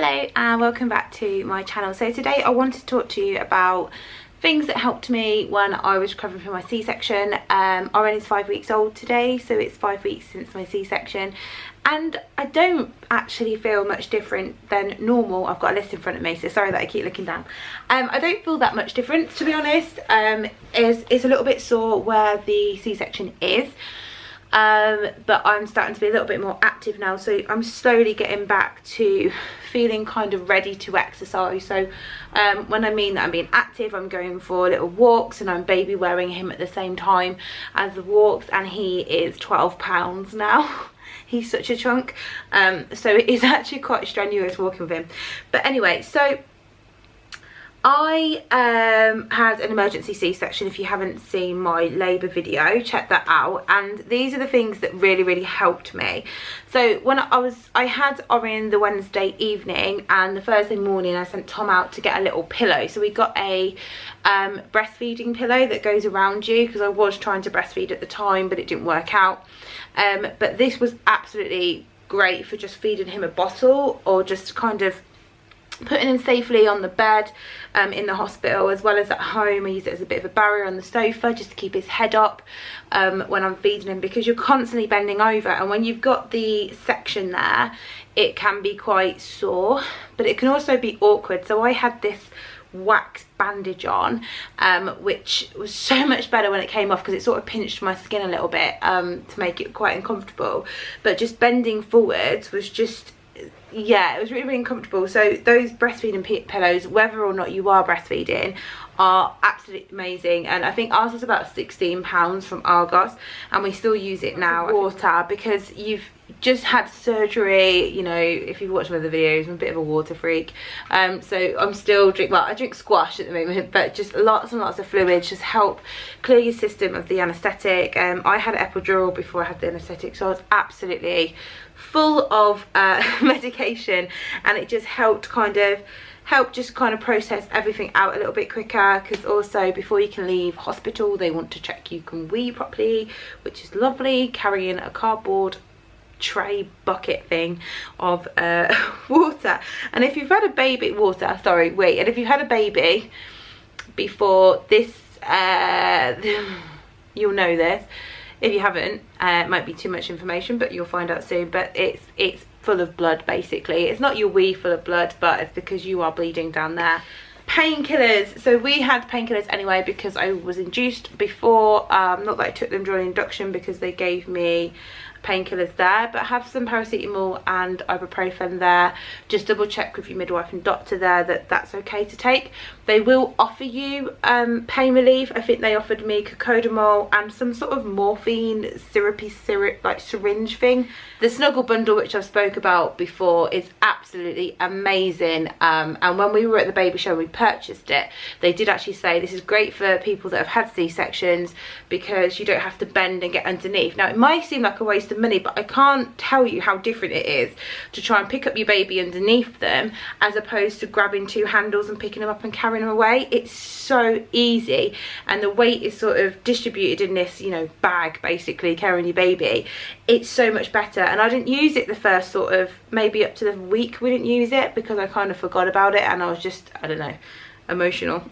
Hello and welcome back to my channel. So today I wanted to talk to you about things that helped me when I was recovering from my C-section. Oren is 5 weeks old today, so it's 5 weeks since my C-section, and I don't actually feel much different than normal. I've got a list in front of me, so sorry that I keep looking down. I don't feel that much difference, to be honest. It's a little bit sore where the C-section is, but I'm starting to be a little bit more active now, so I'm slowly getting back to feeling kind of ready to exercise. So when I mean that I'm being active, I'm going for little walks and I'm baby wearing him at the same time as the walks, and he is 12 pounds now. He's such a chunk, so it is actually quite strenuous walking with him. But anyway, so I had an emergency C-section. If you haven't seen my labour video, check that out. And these are the things that really helped me. So when I had Oren the Wednesday evening, and the Thursday morning I sent Tom out to get a little pillow. So we got a breastfeeding pillow that goes around you, because I was trying to breastfeed at the time but it didn't work out. But this was absolutely great for just feeding him a bottle, or just kind of putting him safely on the bed in the hospital, as well as at home. I use it as a bit of a barrier on the sofa just to keep his head up when I'm feeding him, because you're constantly bending over, and when you've got the section there it can be quite sore, but it can also be awkward. So I had this wax bandage on, which was so much better when it came off, because it sort of pinched my skin a little bit to make it quite uncomfortable. But just bending forwards was just, yeah, it was really uncomfortable. So those breastfeeding pillows, whether or not you are breastfeeding, are absolutely amazing. And I think ours was about £16 from Argos, and we still use it now. Water, because you've just had surgery, you know, if you've watched my other videos, I'm a bit of a water freak. So I'm still I drink squash at the moment, but just lots and lots of fluids just help clear your system of the anaesthetic. I had an epidural before I had the anaesthetic, so I was absolutely full of medication, and it just helped kind of process everything out a little bit quicker. Because also, before you can leave hospital, they want to check you can wee properly, which is lovely, carrying a cardboard tray bucket thing of water. And if you've had a baby, and if you've had a baby before this, you'll know this. If you haven't, it might be too much information, but you'll find out soon. But it's full of blood, basically. It's not your wee full of blood, but it's because you are bleeding down there. Painkillers. So we had painkillers anyway, because I was induced before. Not that I took them during induction, because they gave me painkillers there, but have some paracetamol and ibuprofen there. Just double check with your midwife and doctor there that that's okay to take. They will offer you pain relief. I think they offered me cocodamol and some sort of morphine syrupy syrup, like syringe thing. The snuggle bundle, which I've spoke about before, is absolutely amazing. And when we were at the baby show and we purchased it, they did actually say this is great for people that have had C-sections, because you don't have to bend and get underneath. Now, it might seem like a waste of money, but I can't tell you how different it is to try and pick up your baby underneath them, as opposed to grabbing two handles and picking them up and carrying them away. It's so easy, and the weight is sort of distributed in this, you know, bag, basically carrying your baby. It's so much better. And I didn't use it the first sort of, maybe up to the week we didn't use it, because I kind of forgot about it, and I was just, I don't know, emotional.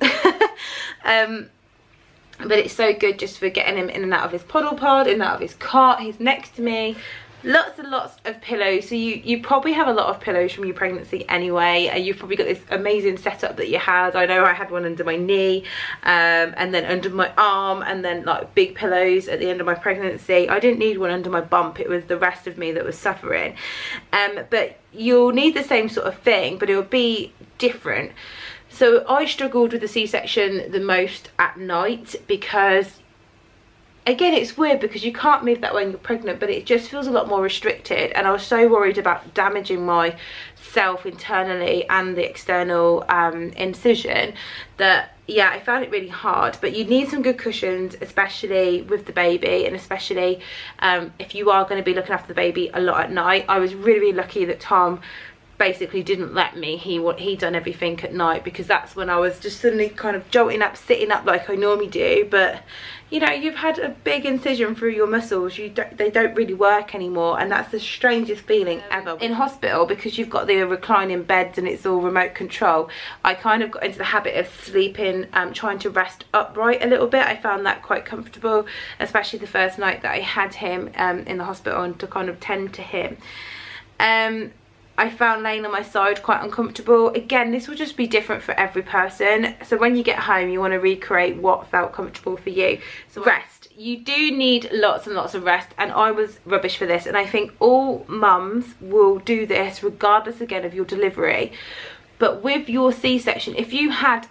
But it's so good just for getting him in and out of his poddle pod, in and out of his cot. He's next to me. Lots and lots of pillows. So you probably have a lot of pillows from your pregnancy anyway, and you've probably got this amazing setup that you had. I know I had one under my knee, and then under my arm, and then like big pillows at the end of my pregnancy. I didn't need one under my bump. It was the rest of me that was suffering. But you'll need the same sort of thing, but it will be different. So I struggled with the C-section the most at night, because again, it's weird because you can't move that way when you're pregnant, but it just feels a lot more restricted. And I was so worried about damaging myself internally and the external incision that, yeah, I found it really hard. But you need some good cushions, especially with the baby, and especially if you are going to be looking after the baby a lot at night. I was really lucky that Tom basically didn't let me. He done everything at night, because that's when I was just suddenly kind of jolting up, sitting up like I normally do. But you know, you've had a big incision through your muscles, they don't really work anymore, and that's the strangest feeling ever. In hospital, because you've got the reclining beds and it's all remote control, I kind of got into the habit of sleeping, trying to rest upright a little bit. I found that quite comfortable, especially the first night that I had him in the hospital, and to kind of tend to him. I found laying on my side quite uncomfortable. Again, this will just be different for every person. So when you get home, you want to recreate what felt comfortable for you. So rest. You do need lots and lots of rest, and I was rubbish for this. And I think all mums will do this regardless, again, of your delivery. But with your C-section, if you had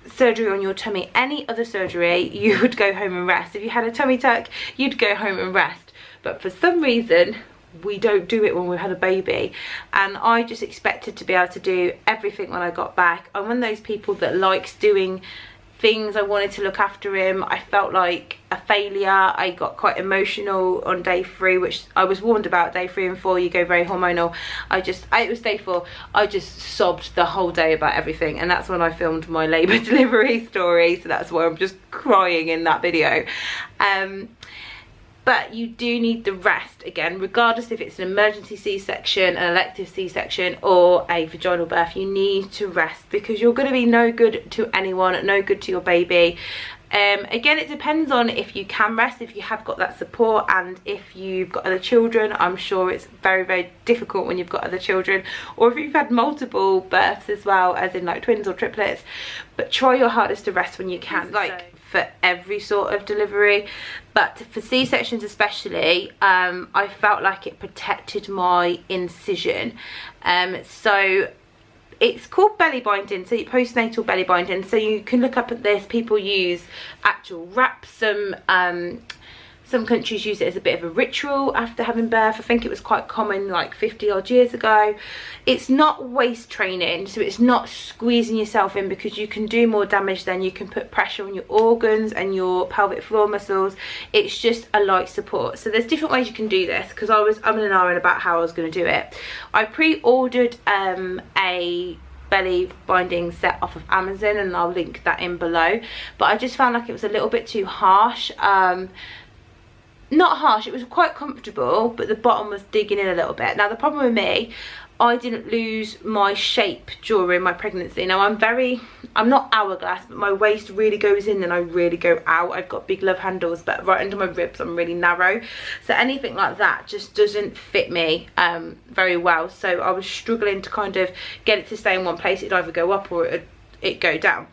surgery on your tummy, any other surgery, you would go home and rest. If you had a tummy tuck, you'd go home and rest. But for some reason, we don't do it when we had a baby, and I just expected to be able to do everything when I got back. I'm one of those people that likes doing things. I wanted to look after him. I felt like a failure. I got quite emotional on day 3, which I was warned about. Day 3 and 4 you go very hormonal. It was day 4, I just sobbed the whole day about everything, and that's when I filmed my labour delivery story, so that's why I'm just crying in that video. But you do need the rest, again, regardless if it's an emergency C-section, an elective C-section, or a vaginal birth. You need to rest, because you're going to be no good to anyone, no good to your baby. Again, it depends on if you can rest, if you have got that support, and if you've got other children. I'm sure it's very, very difficult when you've got other children, or if you've had multiple births as well, as in like twins or triplets. But try your hardest to rest when you can, like for every sort of delivery. But for C-sections especially, I felt like it protected my incision. So it's called belly binding, so postnatal belly binding. So you can look up at this. People use actual wraps. Some countries use it as a bit of a ritual after having birth. I think it was quite common like 50 odd years ago. It's not waist training, so it's not squeezing yourself in, because you can do more damage than you can put pressure on your organs and your pelvic floor muscles. It's just a light support. So there's different ways you can do this, because I was umming and ahhing about how I was going to do it. I pre-ordered a belly binding set off of Amazon, and I'll link that in below. But I just found like it was a little bit too harsh. Not harsh, it was quite comfortable, but the bottom was digging in a little bit. Now the problem with me, I didn't lose my shape during my pregnancy. Now I'm not hourglass, but my waist really goes in and I really go out. I've got big love handles, but right under my ribs I'm really narrow. So anything like that just doesn't fit me very well. So I was struggling to kind of get it to stay in one place. It'd either go up or it'd go down.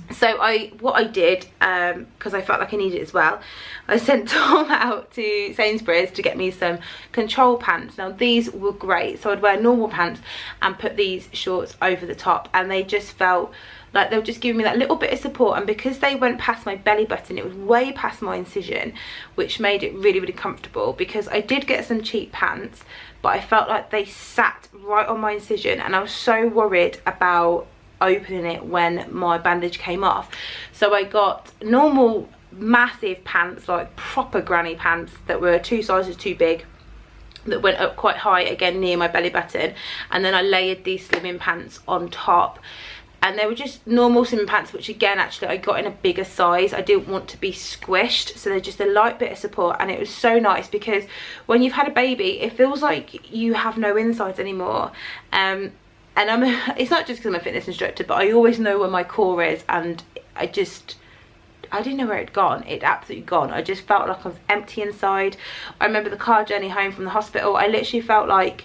So what I did, because I felt like I needed it as well, I sent Tom out to Sainsbury's to get me some control pants. Now these were great, so I'd wear normal pants and put these shorts over the top, and they just felt like they were just giving me that little bit of support. And because they went past my belly button, it was way past my incision, which made it really, really comfortable. Because I did get some cheap pants, but I felt like they sat right on my incision, and I was so worried about opening it when my bandage came off. So I got normal massive pants, like proper granny pants, that were 2 sizes too big, that went up quite high, again near my belly button, and then I layered these slimming pants on top. And they were just normal slimming pants, which again actually I got in a bigger size. I didn't want to be squished, so they're just a light bit of support. And it was so nice, because when you've had a baby, it feels like you have no insides anymore. And it's not just because I'm a fitness instructor, but I always know where my core is, and I didn't know where it'd gone. It'd absolutely gone. I just felt like I was empty inside. I remember the car journey home from the hospital, I literally felt like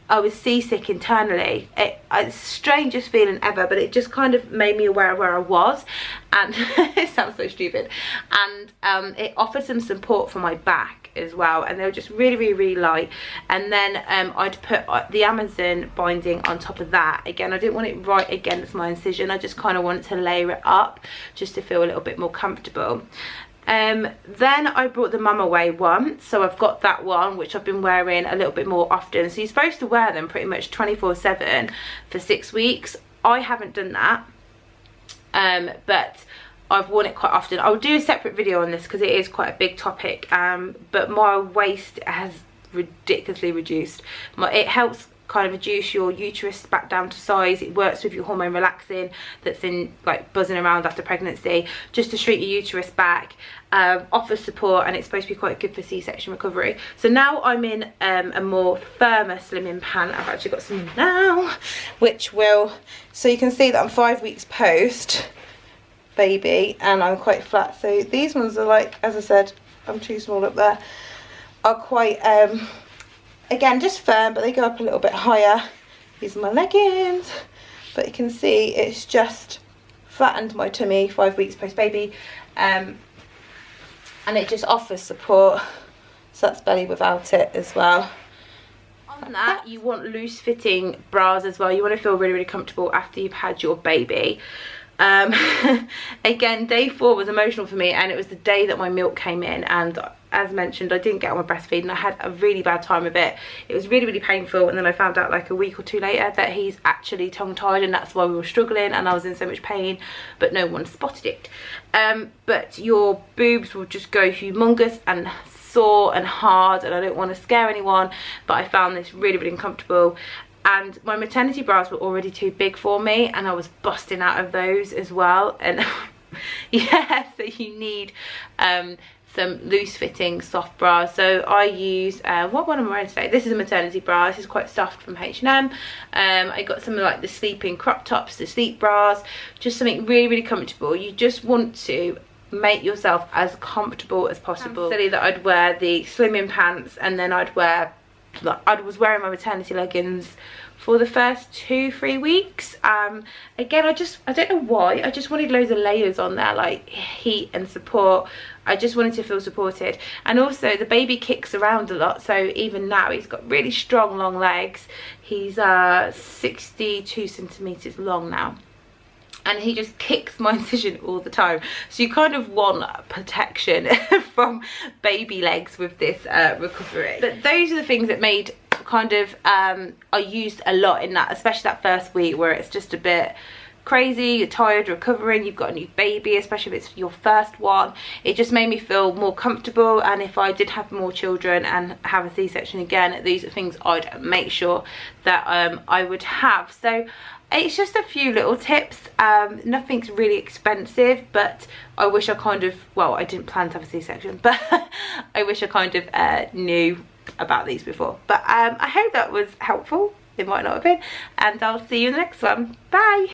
I was seasick internally. It's the strangest feeling ever, but it just kind of made me aware of where I was, and it sounds so stupid. And it offered some support for my back as well, and they were just really, really, really light. And then I'd put the Amazon binding on top of that. Again, I didn't want it right against my incision. I just kind of wanted to layer it up just to feel a little bit more comfortable. Then I brought the Mum Away one, so I've got that one, which I've been wearing a little bit more often. So you're supposed to wear them pretty much 24/7 for 6 weeks. I haven't done that, but I've worn it quite often. I'll do a separate video on this because it is quite a big topic, but my waist has ridiculously reduced. It helps kind of reduce your uterus back down to size. It works with your hormone relaxing that's in like buzzing around after pregnancy, just to shrink your uterus back. Offers support, and it's supposed to be quite good for C-section recovery. So now I'm in a more firmer slimming pant. I've actually got some now, which will, so you can see that I'm 5 weeks post baby and I'm quite flat. So these ones are like, as I said, I'm too small up there, are quite again just firm, but they go up a little bit higher. These are my leggings, but you can see it's just flattened my tummy 5 weeks post baby, and it just offers support. So that's belly without it as well. On that, you want loose fitting bras as well. You want to feel really, really comfortable after you've had your baby. Again, day 4 was emotional for me, and it was the day that my milk came in, and as mentioned, I didn't get on with breastfeeding. I had a really bad time of it. It was really, really painful, and then I found out like a week or 2 later that he's actually tongue-tied, and that's why we were struggling and I was in so much pain, but no one spotted it. But your boobs will just go humongous and sore and hard, and I don't want to scare anyone, but I found this really, really uncomfortable. And my maternity bras were already too big for me, and I was busting out of those as well. And yeah, so you need some loose fitting soft bras. So I use what one am I wearing today? This is a maternity bra. This is quite soft from H&M. I got some of like the sleeping crop tops, the sleep bras, just something really, really comfortable. You just want to make yourself as comfortable as possible. I'm silly that I'd wear the slimming pants, and then I'd wear, like, I was wearing my maternity leggings for the first 2-3 weeks. Again, I don't know why, I just wanted loads of layers on there, like heat and support. I just wanted to feel supported. And also the baby kicks around a lot, so even now he's got really strong long legs. He's 62 centimeters long now, and he just kicks my incision all the time. So you kind of want protection from baby legs with this recovery. But those are the things that made kind of I used a lot in that, especially that first week where it's just a bit crazy, you're tired, recovering, you've got a new baby, especially if it's your first one. It just made me feel more comfortable, and if I did have more children and have a C-section again, these are things I'd make sure that I would have. So it's just a few little tips, nothing's really expensive, but I wish I kind of, well, I didn't plan to have a C-section, but I wish I kind of knew about these before. But I hope that was helpful. It might not have been, and I'll see you in the next one. Bye.